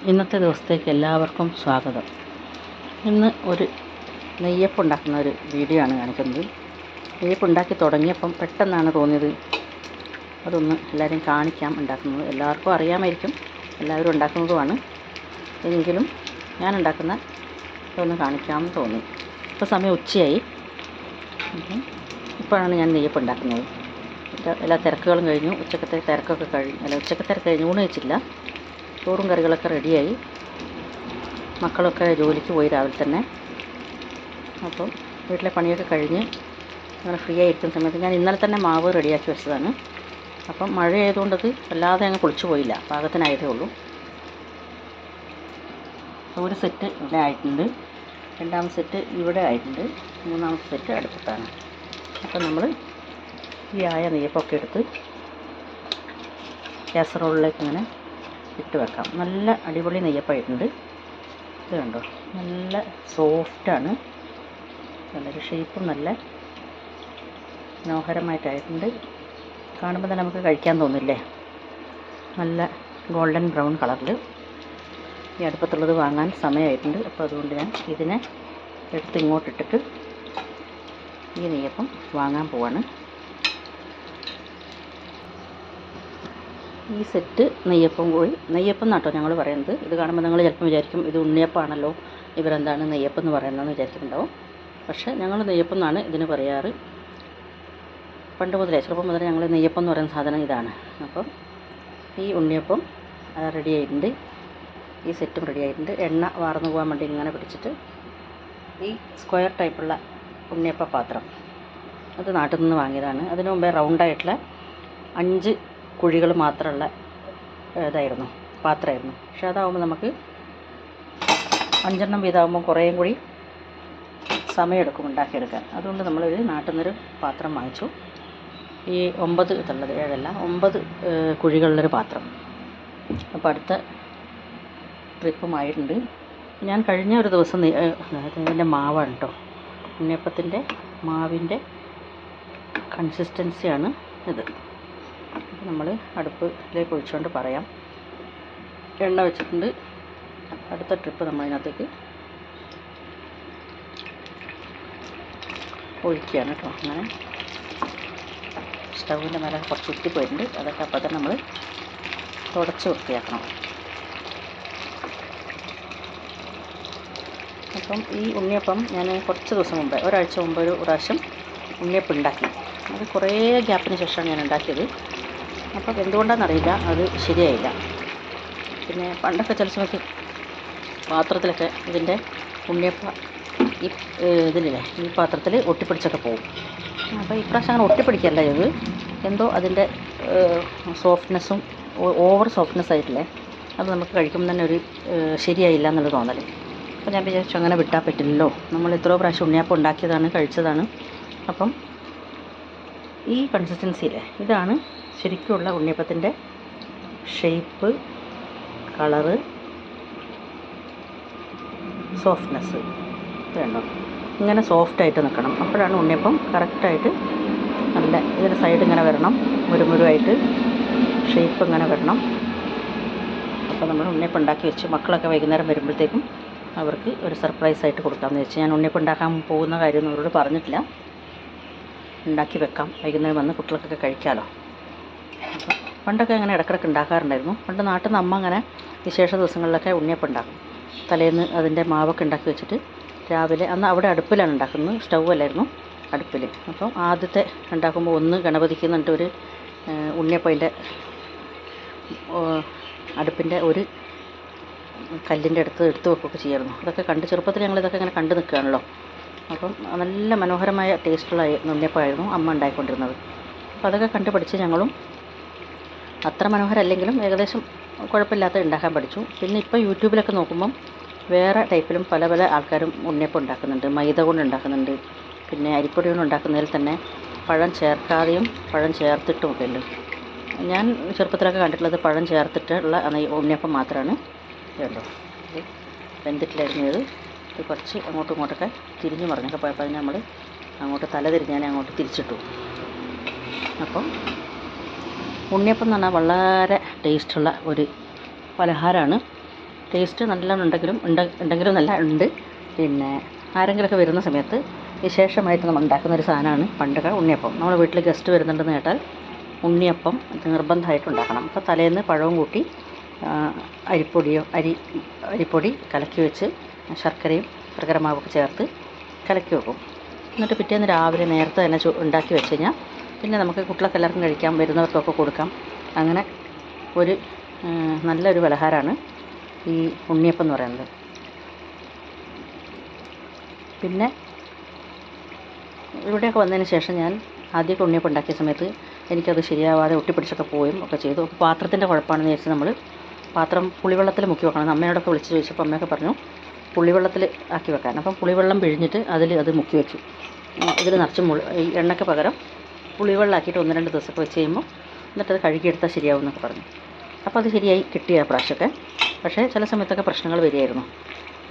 ഇന്നത്തെ ദിവസത്തേക്ക് എല്ലാവർക്കും സ്വാഗതം. ഇന്ന് ഒരു നെയ്യപ്പം ഉണ്ടാക്കുന്ന ഒരു വീഡിയോ ആണ് കാണിക്കുന്നത്. നെയ്യപ്പം ഉണ്ടാക്കി തുടങ്ങിയപ്പം പെട്ടെന്നാണ് തോന്നിയത് അതൊന്ന് എല്ലാവരെയും കാണിക്കാം. ഉണ്ടാക്കുന്നത് എല്ലാവർക്കും അറിയാമായിരിക്കും, എല്ലാവരും ഉണ്ടാക്കുന്നതുമാണ്. എങ്കിലും ഞാൻ ഉണ്ടാക്കുന്ന അതൊന്ന് കാണിക്കാമെന്ന് തോന്നി. ഇപ്പോൾ സമയം ഉച്ചയായി. ഇപ്പോഴാണ് ഞാൻ നെയ്യപ്പം ഉണ്ടാക്കുന്നത്. എല്ലാ തിരക്കുകളും കഴിഞ്ഞു. ഉച്ചക്കത്തെ തിരക്കൊക്കെ ഉച്ചക്കത്തെ തിരക്ക് കഴിഞ്ഞു. ഊണ് കഴിച്ചില്ല. ചോറും കറികളൊക്കെ റെഡിയായി. മക്കളൊക്കെ ജോലിക്ക് പോയി രാവിലെ തന്നെ. അപ്പം വീട്ടിലെ പണിയൊക്കെ കഴിഞ്ഞ് അങ്ങനെ ഫ്രീ ആയിരിക്കുന്ന സമയത്ത് ഞാൻ ഇന്നലെ തന്നെ മാവ് റെഡിയാക്കി വെച്ചതാണ്. അപ്പം മഴ ആയതുകൊണ്ടത് വല്ലാതെ അങ്ങ് പൊളിച്ചു പോയില്ല, പാകത്തിനായതേ ഉള്ളൂ. ഒരു സെറ്റ് ഇവിടെ ആയിട്ടുണ്ട്, രണ്ടാമത്തെ സെറ്റ് ഇവിടെ ആയിട്ടുണ്ട്, മൂന്നാമത്തെ സെറ്റ് അടുപ്പത്താണ്. അപ്പം നമ്മൾ ഈ ആയ നെയ്യപ്പൊക്കെ എടുത്ത് കാസറോളിലേക്ക് ഇങ്ങനെ ഇട്ട് വെക്കാം. നല്ല അടിപൊളി നെയ്യപ്പമായിട്ടുണ്ട്. ഇത് കണ്ടോ, നല്ല സോഫ്റ്റാണ്. നല്ലൊരു ഷേപ്പും നല്ല മനോഹരമായിട്ടായിട്ടുണ്ട്. കാണുമ്പോൾ തന്നെ നമുക്ക് കഴിക്കാൻ തോന്നില്ലേ. നല്ല ഗോൾഡൻ ബ്രൗൺ കളറിൽ. ഈ അടുപ്പത്തുള്ളത് വാങ്ങാൻ സമയമായിട്ടുണ്ട്. അപ്പോൾ അതുകൊണ്ട് ഞാൻ ഇതിനെ എടുത്ത് ഇങ്ങോട്ടിട്ടിട്ട് ഈ നെയ്യപ്പം വാങ്ങാൻ പോവാണ്. ഈ സെറ്റ് നെയ്യപ്പം നെയ്യപ്പം എന്നാട്ടോ ഞങ്ങൾ പറയുന്നത്. ഇത് കാണുമ്പോൾ നിങ്ങൾ ചിലപ്പം വിചാരിക്കും ഇത് ഉണ്ണിയപ്പമാണല്ലോ, ഇവരെന്താണ് നെയ്യപ്പം എന്ന് പറയുന്നതെന്ന് വിചാരിക്കുന്നുണ്ടാവും. പക്ഷേ ഞങ്ങൾ നെയ്യപ്പം എന്നാണ് ഇതിന് പറയാറ്. പണ്ട് മുതലേ, ചെറുപ്പം മുതലേ ഞങ്ങൾ നെയ്യപ്പം എന്ന് പറയുന്ന സാധനം ഇതാണ്. അപ്പം ഈ ഉണ്ണിയപ്പം റെഡി ആയിട്ടുണ്ട്. ഈ സെറ്റും റെഡി ആയിട്ടുണ്ട്. എണ്ണ വാർന്നു പോകാൻ വേണ്ടി ഇങ്ങനെ പിടിച്ചിട്ട് ഈ സ്ക്വയർ ടൈപ്പുള്ള ഉണ്ണിയപ്പ പാത്രം അത് നാട്ടിൽ നിന്ന് വാങ്ങിയതാണ്. അതിനു മുമ്പേ റൗണ്ടായിട്ടുള്ള 5 കുഴികൾ മാത്രമുള്ള പാത്രമായിരുന്നു. പക്ഷെ അതാവുമ്പോൾ നമുക്ക് 5 വീതമാകുമ്പോൾ കുറേയും കൂടി സമയമെടുക്കും ഉണ്ടാക്കിയെടുക്കാൻ. അതുകൊണ്ട് നമ്മളൊരു നാട്ടിൽ നിന്നൊരു പാത്രം വാങ്ങിച്ചു. ഈ 9 ഇതുള്ളത് 7 അല്ല 9 കുഴികളുള്ളൊരു പാത്രം. അപ്പോൾ അടുത്ത ട്രിപ്പുമായിട്ടുണ്ട്. ഞാൻ കഴിഞ്ഞ ഒരു ദിവസം ഇതിൻ്റെ മാവാണ് കേട്ടോ, ഉണ്ണിയപ്പത്തിൻ്റെ മാവിൻ്റെ കൺസിസ്റ്റൻസിയാണ് ഇത്. അപ്പോൾ നമ്മൾ അടുപ്പിലേക്ക് ഒഴിച്ചുകൊണ്ട് പറയാം. എണ്ണ വെച്ചിട്ടുണ്ട്. അടുത്ത ട്രിപ്പ് നമ്മൾ ഇതിനകത്തേക്ക് ഒഴിക്കുകയാണ് കേട്ടോ. അങ്ങനെ സ്റ്റൗവിൻ്റെ മേലെ കുറച്ച് ചുറ്റിപ്പോയിട്ടുണ്ട്. അതൊക്കെ അപ്പോൾ തന്നെ നമ്മൾ തുടച്ച് വൃത്തിയാക്കണം. അപ്പം ഈ ഉണ്ണിയപ്പം ഞാൻ കുറച്ച് ദിവസം മുമ്പ്, ഒരാഴ്ച മുമ്പ് ഒരു പ്രാവശ്യം ഉണ്ണിയപ്പം ഉണ്ടാക്കി. അത് കുറേ ഗ്യാപ്പിന് ശേഷമാണ് ഞാൻ ഉണ്ടാക്കിയത്. അപ്പം എന്തുകൊണ്ടാണെന്നറിയില്ല, അത് ശരിയായില്ല. പിന്നെ പണ്ടൊക്കെ ചില സമയത്ത് പാത്രത്തിലൊക്കെ ഇതിൻ്റെ ഉണ്ണിയപ്പ ഈ ഇതിലില്ലേ ഈ പാത്രത്തിൽ ഒട്ടിപ്പിടിച്ചൊക്കെ പോകും. അപ്പോൾ ഇപ്രാവശ്യം അങ്ങനെ ഒട്ടിപ്പിടിക്കല്ല ഇത്, എന്തോ അതിൻ്റെ സോഫ്റ്റ്നെസ്സും ഓവർ സോഫ്റ്റ്നെസ് ആയിട്ടില്ലേ, അത് നമുക്ക് കഴിക്കുമ്പോൾ തന്നെ ഒരു ശരിയായില്ല എന്നുള്ള തോന്നൽ. അപ്പോൾ ഞാൻ വിചാരിച്ചു അങ്ങനെ വിട്ടാൽ പറ്റില്ലല്ലോ, നമ്മൾ എത്രയോ പ്രാവശ്യം ഉണ്ണിയപ്പം ഉണ്ടാക്കിയതാണ്, കഴിച്ചതാണ്. അപ്പം ഈ കൺസിസ്റ്റൻസിയില്ലേ, ഇതാണ് ശരിക്കുള്ള ഉണ്ണിയപ്പത്തിൻ്റെ ഷേപ്പ്, കളറ്, സോഫ്റ്റ്നെസ്. വേണ്ടോ ഇങ്ങനെ സോഫ്റ്റായിട്ട് നിൽക്കണം. അപ്പോഴാണ് ഉണ്ണിയപ്പം കറക്റ്റായിട്ട് നല്ല ഇതിൻ്റെ സൈഡ് ഇങ്ങനെ വരണം, മുരുമുരുവായിട്ട് ഷേപ്പ് ഇങ്ങനെ വരണം. അപ്പോൾ നമ്മൾ ഉണ്ണിയപ്പം ഉണ്ടാക്കി വെച്ച് മക്കളൊക്കെ വൈകുന്നേരം വരുമ്പോഴത്തേക്കും അവർക്ക് ഒരു സർപ്രൈസായിട്ട് കൊടുക്കാമെന്ന് വെച്ച്. ഞാൻ ഉണ്ണിയപ്പം ഉണ്ടാക്കാൻ പോകുന്ന കാര്യമൊന്നും അവരോട് പറഞ്ഞിട്ടില്ല. ഉണ്ടാക്കി വെക്കാം, വൈകുന്നേരം വന്ന് കുട്ടികൾക്കൊക്കെ കഴിക്കാമല്ലോ. അപ്പം പണ്ടൊക്കെ അങ്ങനെ ഇടയ്ക്കിടയ്ക്ക് ഉണ്ടാക്കാറുണ്ടായിരുന്നു. പണ്ട് നാട്ടിൽ നിന്ന് അമ്മ അങ്ങനെ വിശേഷ ദിവസങ്ങളിലൊക്കെ ഉണ്ണിയപ്പം ഉണ്ടാക്കും. തലേന്ന് അതിൻ്റെ മാവൊക്കെ ഉണ്ടാക്കി വെച്ചിട്ട് രാവിലെ, അന്ന് അവിടെ അടുപ്പിലാണ് ഉണ്ടാക്കുന്നത്, സ്റ്റൗ അല്ലായിരുന്നു, അടുപ്പിൽ. അപ്പം ആദ്യത്തെ ഉണ്ടാക്കുമ്പോൾ ഒന്ന് ഗണപതിക്ക് എന്നിട്ട് ഒരു ഉണ്ണിയപ്പം അതിൻ്റെ അടുപ്പിൻ്റെ ഒരു കല്ലിൻ്റെ അടുത്ത് എടുത്ത് വെക്കുകയൊക്കെ ചെയ്യായിരുന്നു. അതൊക്കെ കണ്ട് ചെറുപ്പത്തിൽ ഞങ്ങളിതൊക്കെ ഇങ്ങനെ കണ്ടു നിൽക്കുകയാണല്ലോ. അപ്പം നല്ല മനോഹരമായ ടേസ്റ്റുള്ള ഉണ്ണിയപ്പമായിരുന്നു അമ്മ ഉണ്ടായിക്കൊണ്ടിരുന്നത്. അപ്പോൾ അതൊക്കെ കണ്ട് പഠിച്ച് ഞങ്ങളും അത്ര മനോഹരമല്ലെങ്കിലും ഏകദേശം കുഴപ്പമില്ലാത്ത ഉണ്ടാക്കാൻ പഠിച്ചു. പിന്നെ ഇപ്പോൾ യൂട്യൂബിലൊക്കെ നോക്കുമ്പം വേറെ ടൈപ്പിലും പല പല ആൾക്കാരും ഉണ്ണിയപ്പം ഉണ്ടാക്കുന്നുണ്ട്. മൈദ കൊണ്ട് ഉണ്ടാക്കുന്നുണ്ട്, പിന്നെ അരിപ്പൊടി കൊണ്ട് ഉണ്ടാക്കുന്നതിൽ തന്നെ പഴം ചേർക്കാതെയും പഴം ചേർത്തിട്ടുമൊക്കെ ഉണ്ട്. ഞാൻ ചെറുപ്പത്തിലൊക്കെ കണ്ടിട്ടുള്ളത് പഴം ചേർത്തിട്ടുള്ള ഉണ്ണിയപ്പം മാത്രമാണ്. ഇതുണ്ടോ, ഇത് വെന്തിട്ടിലായിരുന്നത്. ഇത് കുറച്ച് അങ്ങോട്ടും ഇങ്ങോട്ടൊക്കെ തിരിഞ്ഞ് മറിഞ്ഞൊക്കെ പോയപ്പോൾ അതിന് നമ്മൾ അങ്ങോട്ട് തല തിരിഞ്ഞാൽ അങ്ങോട്ട് തിരിച്ചിട്ടു. അപ്പം ഉണ്ണിയപ്പം എന്ന് പറഞ്ഞാൽ വളരെ ടേസ്റ്റുള്ള ഒരു പലഹാരമാണ്. ടേസ്റ്റ് നല്ലോണം ഉണ്ടെങ്കിലും നല്ല ഉണ്ട്. പിന്നെ ആരെങ്കിലുമൊക്കെ വരുന്ന സമയത്ത് വിശേഷമായിട്ട് നമ്മൾ ഉണ്ടാക്കുന്ന ഒരു സാധനമാണ് പണ്ടൊക്കെ ഉണ്ണിയപ്പം. നമ്മുടെ വീട്ടിൽ ഗസ്റ്റ് വരുന്നുണ്ടെന്ന് കേട്ടാൽ ഉണ്ണിയപ്പം നിർബന്ധമായിട്ട് ഉണ്ടാക്കണം. അപ്പോൾ തലേന്ന് പഴവും കൂട്ടി അരിപ്പൊടി കലക്കി വെച്ച് ശർക്കര മാവൊക്കെ ചേർത്ത് കലക്കി വെക്കും. എന്നിട്ട് പിറ്റേന്ന് രാവിലെ നേരത്തെ തന്നെ ഉണ്ടാക്കി വെച്ച് കഴിഞ്ഞാൽ പിന്നെ നമുക്ക് കുട്ടികൾക്ക് എല്ലാവർക്കും കഴിക്കാം, വരുന്നവർക്കൊക്കെ കൊടുക്കാം. അങ്ങനെ ഒരു നല്ലൊരു പലഹാരമാണ് ഈ ഉണ്ണിയപ്പം എന്ന് പറയുന്നത്. പിന്നെ ഇവിടെയൊക്കെ വന്നതിന് ശേഷം ഞാൻ ആദ്യമൊക്കെ ഉണ്ണിയപ്പം ഉണ്ടാക്കിയ സമയത്ത് എനിക്കത് ശരിയാവാതെ ഒട്ടിപ്പിടിച്ചൊക്കെ പോയും ഒക്കെ ചെയ്തു. അപ്പോൾ പാത്രത്തിൻ്റെ കുഴപ്പമാണെന്ന് വിചാരിച്ച് നമ്മൾ പാത്രം പുളിവെള്ളത്തിൽ മുക്കി വെക്കണം. അമ്മയോടൊക്കെ വിളിച്ച് ചോദിച്ചപ്പോൾ അമ്മയൊക്കെ പറഞ്ഞു പുളിവെള്ളത്തിൽ ആക്കി വെക്കാൻ. അപ്പം പുളിവെള്ളം പിഴിഞ്ഞിട്ട് അത് മുക്കി വെച്ചു. ഇതിൽ നിറച്ച് ഈ എണ്ണയ്ക്ക് പകരം പുളിവെള്ളമാക്കിയിട്ട് 1-2 ദിവസമൊക്കെ വെച്ച് കഴിയുമ്പോൾ എന്നിട്ടത് കഴുകിയെടുത്താൽ ശരിയാവും എന്നൊക്കെ പറഞ്ഞു. അപ്പോൾ അത് ശരിയായി കിട്ടിയ പ്രാവശ്യമൊക്കെ. പക്ഷേ ചില സമയത്തൊക്കെ പ്രശ്നങ്ങൾ വരികയായിരുന്നു.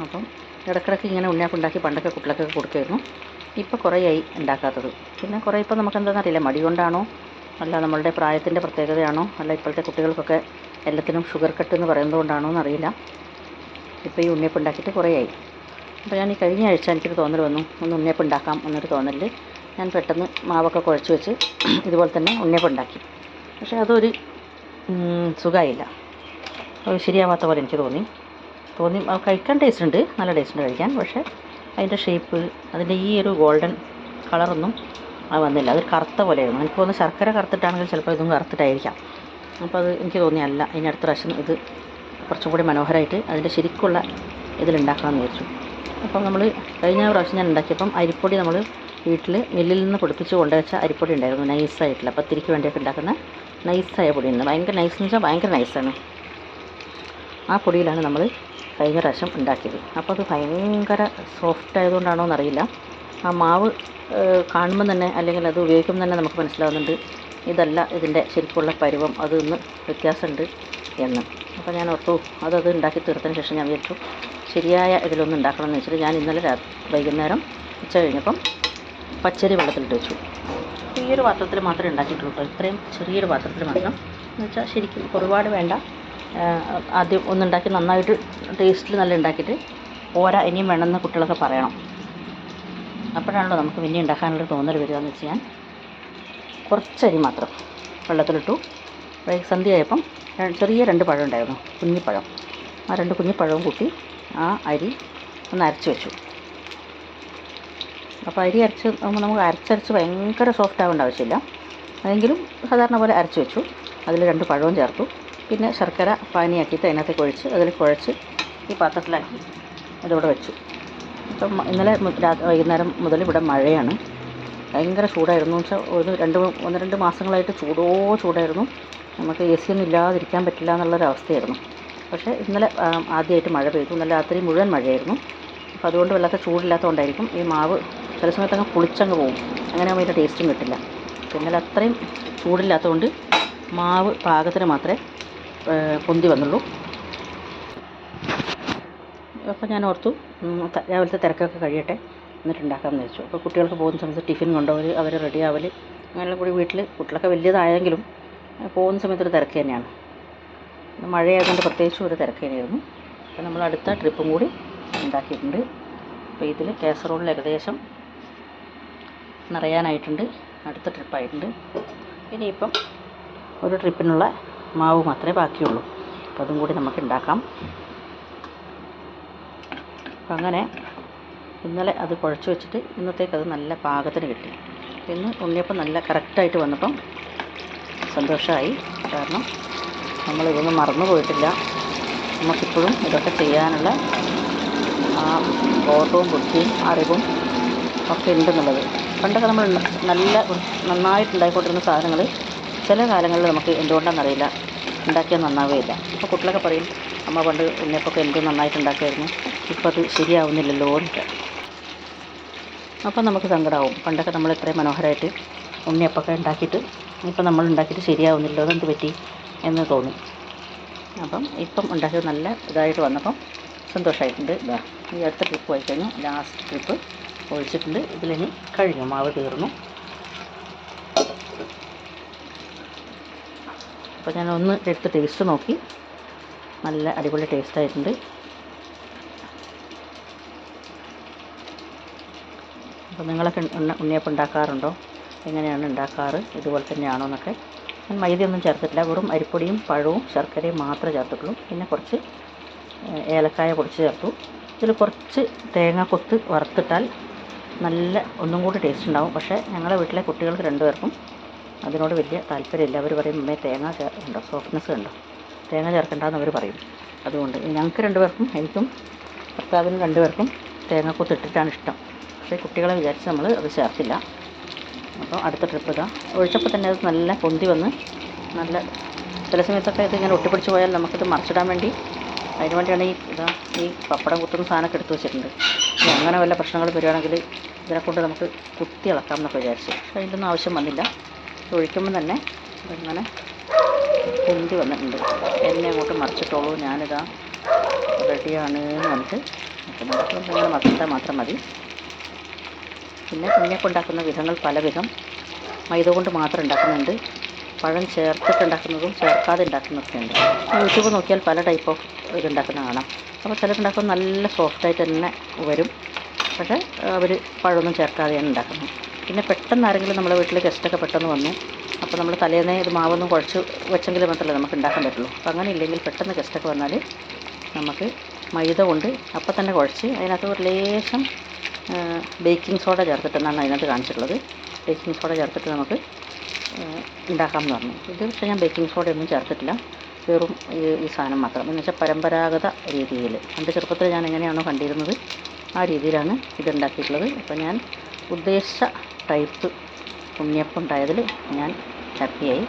അപ്പം ഇടയ്ക്കിടയ്ക്ക് ഇങ്ങനെ ഉണ്ണിയപ്പം ഉണ്ടാക്കി പണ്ടൊക്കെ കുട്ടികൾക്കൊക്കെ കൊടുക്കുമായിരുന്നു. ഇപ്പോൾ കുറേയായി ഉണ്ടാക്കാത്തത്. പിന്നെ കുറേ ഇപ്പോൾ നമുക്കെന്താണെന്നറിയില്ല, മടി കൊണ്ടാണോ അല്ല നമ്മളുടെ പ്രായത്തിൻ്റെ പ്രത്യേകതയാണോ അല്ല ഇപ്പോഴത്തെ കുട്ടികൾക്കൊക്കെ എല്ലാത്തിനും ഷുഗർ കട്ട് എന്ന് പറയുന്നത് കൊണ്ടാണോ എന്നറിയില്ല, ഇപ്പോൾ ഈ ഉണ്ണിയപ്പം ഉണ്ടാക്കിയിട്ട് കുറേയായി. അപ്പോൾ ഞാൻ ഈ കഴിഞ്ഞ ആഴ്ച എനിക്കൊരു തോന്നൽ വന്നു, ഒന്ന് ഉണ്ണിയപ്പം ഉണ്ടാക്കാം എന്നൊരു തോന്നലിൽ ഞാൻ പെട്ടെന്ന് മാവൊക്കെ കുഴച്ച് വെച്ച് ഇതുപോലെ തന്നെ ഉണ്ണിയപ്പം ഉണ്ടാക്കി. പക്ഷേ അതൊരു സുഖമായില്ല, അത് ശരിയാവാത്ത പോലെ എനിക്ക് തോന്നി. കഴിക്കാൻ ടേസ്റ്റ് ഉണ്ട്, നല്ല ടേസ്റ്റ് ഉണ്ട് കഴിക്കാൻ. പക്ഷേ അതിൻ്റെ ഷേപ്പ്, അതിൻ്റെ ഈ ഒരു ഗോൾഡൻ കളറൊന്നും അത് വന്നില്ല. അത് കറുത്ത പോലെയായിരുന്നു. എനിക്ക് തോന്നുന്നു ശർക്കര കറുത്തിട്ടാണെങ്കിൽ ചിലപ്പോൾ ഇതും കറുത്തിട്ടായിരിക്കാം. അപ്പോൾ അത് എനിക്ക് തോന്നിയല്ല. ഇനി അടുത്ത പ്രാവശ്യം ഇത് കുറച്ചും കൂടി മനോഹരമായിട്ട് അതിൻ്റെ ശരിക്കുള്ള ഇതിലുണ്ടാക്കണമെന്ന് വിചാരിച്ചു. അപ്പം നമ്മൾ കഴിഞ്ഞ പ്രാവശ്യം ഞാൻ ഉണ്ടാക്കിയപ്പം അരിപ്പൊടി നമ്മൾ വീട്ടിൽ മില്ലിൽ നിന്ന് പൊടിപ്പിച്ച് കൊണ്ടുവച്ച അരിപ്പൊടി ഉണ്ടായിരുന്നു, നൈസായിട്ടുള്ള പത്തിരിക്ക് വേണ്ടിയൊക്കെ ഉണ്ടാക്കുന്ന നൈസായ പൊടിയുണ്ട്. ഭയങ്കര നൈസെന്ന് വെച്ചാൽ ഭയങ്കര നൈസാണ്. ആ പൊടിയിലാണ് നമ്മൾ കഴിഞ്ഞ പ്രാവശ്യം ഉണ്ടാക്കിയത്. അപ്പോൾ അത് ഭയങ്കര സോഫ്റ്റ് ആയതുകൊണ്ടാണോ എന്നറിയില്ല, ആ മാവ് കാണുമ്പം തന്നെ അല്ലെങ്കിൽ അത് ഉപയോഗിക്കുമ്പോൾ തന്നെ നമുക്ക് മനസ്സിലാവുന്നുണ്ട് ഇതല്ല ഇതിൻ്റെ ശരിക്കുള്ള പരുവം, അതൊന്ന് വ്യത്യാസമുണ്ട് എന്ന്. അപ്പോൾ ഞാൻ ഓർത്തു അതത് ഉണ്ടാക്കി തീർത്തതിന് ശേഷം ഞാൻ വിചാരിച്ചു ശരിയായ ഇതിലൊന്നും ഉണ്ടാക്കണമെന്ന് വെച്ചിട്ട് ഞാൻ ഇന്നലെ വൈകുന്നേരം ഉച്ച കഴിഞ്ഞപ്പം പച്ചരി വെള്ളത്തിലിട്ട് വെച്ചു. ഈ ഒരു പാത്രത്തിൽ മാത്രമേ ഉണ്ടാക്കിയിട്ടുള്ളൂ കേട്ടോ, ഇത്രയും ചെറിയൊരു പാത്രത്തിൽ മാത്രം. എന്ന് വെച്ചാൽ ശരിക്കും ഒരുപാട് വേണ്ട. ആദ്യം ഒന്നുണ്ടാക്കി നന്നായിട്ട് ടേസ്റ്റിൽ നല്ല ഉണ്ടാക്കിയിട്ട് പോരാ ഇനിയും വേണമെന്ന് കുട്ടികളൊക്കെ പറയണം. അപ്പോഴാണല്ലോ നമുക്ക് പിന്നെ ഉണ്ടാക്കാനുള്ള തോന്നൽ വരിക. എന്ന് വെച്ച് ഞാൻ കുറച്ചരി മാത്രം വെള്ളത്തിലിട്ടു. സന്ധ്യയായപ്പം ചെറിയ 2 പഴം ഉണ്ടായിരുന്നു, കുഞ്ഞിപ്പഴം. ആ 2 കുഞ്ഞിപ്പഴവും കൂട്ടി ആ അരി ഒന്ന് അരച്ച് വെച്ചു. അപ്പോൾ അരി അരച്ച് നമുക്ക് അരച്ചരച്ച് ഭയങ്കര സോഫ്റ്റ് ആവേണ്ട ആവശ്യമില്ല, അതെങ്കിലും സാധാരണ പോലെ അരച്ച് വെച്ചു. അതിൽ 2 പഴവും ചേർത്തു. പിന്നെ ശർക്കര പാനിയാക്കിയിട്ട് അതിനകത്തേക്ക് ഒഴിച്ച് അതിൽ കുഴച്ച് ഈ പാത്രത്തിലാക്കി അതിവിടെ വെച്ചു. ഇപ്പം ഇന്നലെ വൈകുന്നേരം മുതൽ ഇവിടെ മഴയാണ്, ഭയങ്കര ചൂടായിരുന്നു. വെച്ചാൽ 1-2 മാസങ്ങളായിട്ട് ചൂടായിരുന്നു. നമുക്ക് AC ഒന്നും ഇല്ലാതിരിക്കാൻ പറ്റില്ല എന്നുള്ളൊരവസ്ഥയായിരുന്നു. പക്ഷേ ഇന്നലെ ആദ്യമായിട്ട് മഴ പെയ്തു. ഇന്നലെ രാത്രി മുഴുവൻ മഴയായിരുന്നു. അപ്പോൾ അതുകൊണ്ട് വല്ലാത്ത ചൂടില്ലാത്തതുകൊണ്ടായിരിക്കും ഈ മാവ് ചില സമയത്തങ്ങ് പുളിച്ചങ്ങ് പോകും, അങ്ങനെ ആകുമ്പോൾ അതിൻ്റെ ടേസ്റ്റും കിട്ടില്ല. ഇന്നലെ അത്രയും ചൂടില്ലാത്തതുകൊണ്ട് മാവ് പാകത്തിന് മാത്രമേ പൊന്തി വന്നുള്ളൂ. അപ്പോൾ ഞാൻ ഓർത്തു രാവിലത്തെ തിരക്കൊക്കെ കഴിയട്ടെ എന്നിട്ട് ഉണ്ടാക്കാമെന്ന് വെച്ചു. അപ്പോൾ കുട്ടികൾക്ക് പോകുന്ന സമയത്ത് ടിഫിൻ കൊണ്ടുപോകൽ, അവർ റെഡി ആവൽ, അങ്ങനെയുള്ള കൂടി വീട്ടിൽ കുട്ടികളൊക്കെ വലിയതായെങ്കിലും പോകുന്ന സമയത്തൊരു തിരക്ക് തന്നെയാണ്. മഴയായതുകൊണ്ട് പ്രത്യേകിച്ചും ഒരു തിരക്ക് തന്നെയായിരുന്നു. അപ്പോൾ നമ്മൾ അടുത്ത ട്രിപ്പും കൂടി ഉണ്ടാക്കിയിട്ടുണ്ട്. അപ്പോൾ ഇതിൽ കാസറോളിൽ ഏകദേശം നിറയാനായിട്ടുണ്ട്, അടുത്ത ട്രിപ്പായിട്ടുണ്ട്. ഇനിയിപ്പം ഒരു ട്രിപ്പിനുള്ള മാവ് മാത്രമേ ബാക്കിയുള്ളൂ. അപ്പോൾ അതും കൂടി നമുക്ക് ഉണ്ടാക്കാം. അപ്പം അങ്ങനെ ഇന്നലെ അത് കുഴച്ച് വെച്ചിട്ട് ഇന്നത്തേക്കത് നല്ല പാകത്തിന് കിട്ടി. ഇന്ന് ഉണ്ണിയപ്പം നല്ല കറക്റ്റായിട്ട് വന്നപ്പം സന്തോഷമായി. കാരണം നമ്മളിതൊന്നും മറന്നു പോയിട്ടില്ല. നമുക്കിപ്പോഴും ഇതൊക്കെ ചെയ്യാനുള്ള ആ ബോധവും ബുദ്ധിയും അറിവും ഒക്കെ ഉണ്ടെന്നുള്ളത്. പണ്ടൊക്കെ നമ്മൾ നന്നായിട്ടുണ്ടായിക്കൊണ്ടിരുന്ന സാധനങ്ങൾ ചില കാലങ്ങളിൽ നമുക്ക് എന്തുകൊണ്ടാണെന്നറിയില്ല ഉണ്ടാക്കിയാൽ നന്നാവുകയില്ല. അപ്പോൾ കുട്ടികളൊക്കെ പറയും അമ്മ പണ്ട് ഉണ്ണിയപ്പമൊക്കെ എന്ത് നന്നായിട്ട് ഉണ്ടാക്കുമായിരുന്നു, ഇപ്പോൾ അത് ശരിയാവുന്നില്ലല്ലോ എന്നൊക്കെ. അപ്പം നമുക്ക് സങ്കടമാവും. പണ്ടൊക്കെ നമ്മൾ ഇത്രയും മനോഹരമായിട്ട് ഉണ്ണിയപ്പമൊക്കെ ഉണ്ടാക്കിയിട്ട് ഇപ്പം നമ്മൾ ഉണ്ടാക്കിയിട്ട് ശരിയാവുന്നില്ലോ, അതെന്ത് പറ്റി എന്ന് തോന്നി. അപ്പം ഇപ്പം ഉണ്ടാക്കിയത് നല്ല ഇതായിട്ട് വന്നപ്പം സന്തോഷമായിട്ടുണ്ട്. ഇതാ ഈ അടുത്ത ട്രിപ്പ് പോയി കഴിഞ്ഞു, ലാസ്റ്റ് ട്രിപ്പ് ഒഴിച്ചിട്ടുണ്ട്. ഇതിലിനി കഴിഞ്ഞു, മാവ് തീർന്നു. അപ്പോൾ ഞാൻ ഒന്ന് എടുത്ത് ടേസ്റ്റ് നോക്കി. നല്ല അടിപൊളി ടേസ്റ്റായിട്ടുണ്ട്. അപ്പോൾ നിങ്ങളൊക്കെ ഉണ്ണിയപ്പം ഉണ്ടാക്കാറുണ്ടോ? എങ്ങനെയാണ് ഉണ്ടാക്കാറ്? ഇതുപോലെ തന്നെയാണോ എന്നൊക്കെ. ഞാൻ മൈദയൊന്നും ചേർത്തിട്ടില്ല, വെറും അരിപ്പൊടിയും പഴവും ശർക്കരയും മാത്രമേ ചേർത്തിട്ടുള്ളൂ. പിന്നെ കുറച്ച് ഏലക്കായ പൊടിച്ച് ചേർത്തു. ഇതിൽ കുറച്ച് തേങ്ങാക്കൊത്ത് വറുത്തിട്ടാൽ നല്ല ഒന്നും കൂടി ടേസ്റ്റ് ഉണ്ടാവും. പക്ഷേ ഞങ്ങളുടെ വീട്ടിലെ കുട്ടികൾക്ക് 2 പേർക്കും അതിനോട് വലിയ താല്പര്യമില്ല. അവർ പറയും അമ്മേ തേങ്ങ ഉണ്ടോ, സോഫ്റ്റ്നെസ് ഉണ്ടോ, തേങ്ങ ചേർക്കണ്ടെന്ന് അവർ പറയും. അതുകൊണ്ട് ഞങ്ങൾക്ക് 2 പേർക്കും, എനിക്കും ഭർത്താവിനും 2 പേർക്കും തേങ്ങാക്കൊത്ത് ഇട്ടിട്ടാണ് ഇഷ്ടം. പക്ഷേ കുട്ടികളെ വിചാരിച്ച് നമ്മൾ അത് ചേർത്തില്ല. അപ്പോൾ അടുത്ത ട്രിപ്പ് ഇതാ ഒഴിച്ചപ്പോൾ തന്നെ അത് നല്ല പൊന്തി വന്ന് നല്ല, ചില സമയത്തൊക്കെ ഇതിങ്ങനെ ഒട്ടിപ്പിടിച്ച് പോയാൽ നമുക്കിത് മറിച്ചിടാൻ വേണ്ടി, അതിന് വേണ്ടിയാണ് ഈ പപ്പടം കുത്തുന്ന സാധനമൊക്കെ എടുത്ത് വെച്ചിട്ടുണ്ട്. അങ്ങനെ വല്ല പ്രശ്നങ്ങൾ വരികയാണെങ്കിൽ ഇതിനെക്കൊണ്ട് നമുക്ക് കുത്തി ഇളക്കാം എന്നൊക്കെ വിചാരിച്ചു. പക്ഷേ അതിൻ്റെയൊന്നും ആവശ്യം വന്നില്ല. ഒഴിക്കുമ്പോൾ തന്നെ ഇതിങ്ങനെ പൊന്തി വന്നിട്ടുണ്ട്. എന്നെ അങ്ങോട്ട് മറിച്ചിട്ടോളൂ, ഞാനിതാ റെഡിയാണ് എന്ന് പറഞ്ഞിട്ട് ഇങ്ങനെ മറിച്ചിട്ടാൽ മാത്രം മതി. പിന്നെ ഉണ്ണിയപ്പം ഉണ്ടാക്കുന്ന വിധങ്ങൾ പലവിധം. മൈദ കൊണ്ട് മാത്രം ഉണ്ടാക്കുന്നുണ്ട്, പഴം ചേർത്തിട്ട് ഉണ്ടാക്കുന്നതും ചേർക്കാതെ ഉണ്ടാക്കുന്നതൊക്കെ ഉണ്ട്. യൂട്യൂബ് നോക്കിയാൽ പല ടൈപ്പ് ഓഫ് ഇതുണ്ടാക്കുന്ന കാണാം. അപ്പോൾ ചിലരുണ്ടാക്കുമ്പോൾ നല്ല സോഫ്റ്റായിട്ട് തന്നെ വരും. പക്ഷേ അവർ പഴമൊന്നും ചേർക്കാതെയാണ് ഉണ്ടാക്കുന്നത്. പിന്നെ പെട്ടെന്ന് ആരെങ്കിലും നമ്മുടെ വീട്ടിൽ ഗസ്റ്റൊക്കെ പെട്ടെന്ന് വന്നു, അപ്പോൾ നമ്മൾ തലേന്നേ ഇത് മാവൊന്നും കുഴച്ച് വെച്ചെങ്കിൽ മാത്രമല്ലേ നമുക്ക് ഉണ്ടാക്കാൻ പറ്റുള്ളൂ. അപ്പോൾ അങ്ങനെ ഇല്ലെങ്കിൽ പെട്ടെന്ന് ഗസ്റ്റൊക്കെ വന്നാൽ നമുക്ക് മൈദ കൊണ്ട് അപ്പം തന്നെ കുഴച്ച് അതിനകത്ത് ഒരു ലേശം ബേക്കിംഗ് സോഡ ചേർത്തിട്ടെന്നാണ് അതിനകത്ത് കാണിച്ചിട്ടുള്ളത്. ബേക്കിംഗ് സോഡ ചേർത്തിട്ട് നമുക്ക് ഉണ്ടാക്കാമെന്ന് പറഞ്ഞു. ഇത് പക്ഷേ ഞാൻ ബേക്കിംഗ് സോഡയൊന്നും ചേർത്തിട്ടില്ല, വെറും ഈ സാധനം മാത്രം. എന്ന് വെച്ചാൽ പരമ്പരാഗത രീതിയിൽ എൻ്റെ ചെറുപ്പത്തിൽ ഞാൻ എങ്ങനെയാണോ കണ്ടിരുന്നത് ആ രീതിയിലാണ് ഇതുണ്ടാക്കിയിട്ടുള്ളത്. അപ്പോൾ ഞാൻ ഉദ്ദേശിച്ച ടൈപ്പ് ഉണ്ണിയപ്പം ഉണ്ടായതിൽ ഞാൻ ഹാപ്പിയായി.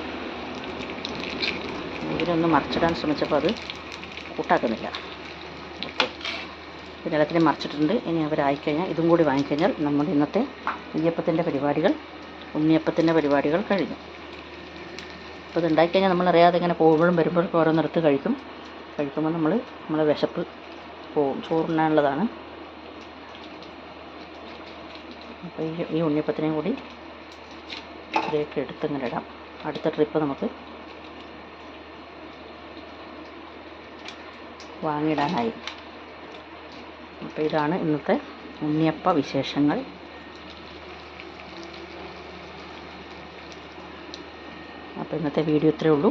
ഇതിലൊന്ന് മറിച്ചിടാൻ ശ്രമിച്ചപ്പോൾ അത് കൂട്ടാക്കുന്നില്ല. ഓക്കെ, പിന്നെ എല്ലാത്തിനും മറിച്ചിട്ടുണ്ട്. ഇനി അവരായിക്കഴിഞ്ഞാൽ ഇതും കൂടി വാങ്ങിക്കഴിഞ്ഞാൽ നമ്മുടെ ഇന്നത്തെ ഉണ്ണിയപ്പത്തിൻ്റെ പരിപാടികൾ കഴിഞ്ഞു. അപ്പോൾ ഇത് ഉണ്ടാക്കിക്കഴിഞ്ഞാൽ നമ്മളറിയാതെ ഇങ്ങനെ പോകുമ്പോഴും വരുമ്പോഴൊക്കെ ഓരോന്നിടത്ത് കഴിക്കുമ്പോൾ നമ്മളെ വിശപ്പ് പോവും. ചോറുണ്ണാനുള്ളതാണ്. അപ്പോൾ ഈ ഉണ്ണിയപ്പത്തിനെയും കൂടി ഇതിലേക്ക് എടുത്തിങ്ങനെ ഇടാം. അടുത്ത ട്രിപ്പ് നമുക്ക് വാങ്ങിയിടാനായി. അപ്പോൾ ഇതാണ് ഇന്നത്തെ ഉണ്ണിയപ്പ വിശേഷങ്ങൾ. അപ്പോൾ ഇന്നത്തെ വീഡിയോ ഇത്രയേ ഉള്ളൂ.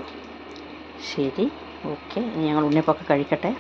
ശരി, ഓക്കെ, ഞങ്ങൾ ഉണ്ണിയപ്പമൊക്കെ കഴിക്കട്ടെ.